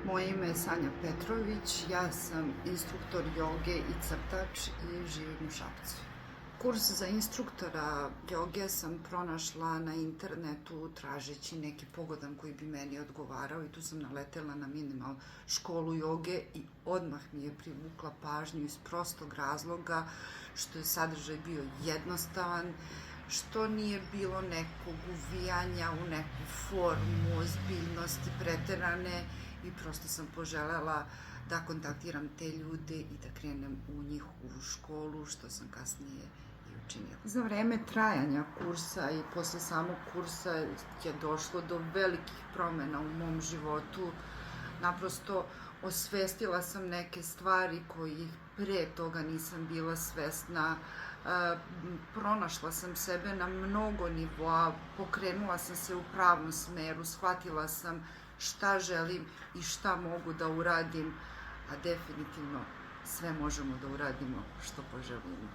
Moje ime je Sanja Petrović, ja sam instruktor joge i crtač i živim u Šapcu. Kurs za instruktora joge sam pronašla na internetu tražeći neki pogodan koji bi meni odgovarao i tu sam naletela na minimal školu joge i odmah mi je privukla pažnju iz prostog razloga što je sadržaj bio jednostavan, što nije bilo nekog uvijanja u neku formu, ozbiljnosti preterane i prosto sam poželela da kontaktiram te ljude i da krenem u njihovu školu, što sam kasnije i učinila. Za vreme trajanja kursa i posle samog kursa je došlo do velikih promena u mom životu. Naprosto osvestila sam neke stvari kojih pre toga nisam bila svesna. Pronašla sam sebe na mnogo nivoa, pokrenula sam se u pravom smeru, shvatila sam šta želim i šta mogu da uradim, a definitivno sve možemo da uradimo što poželimo.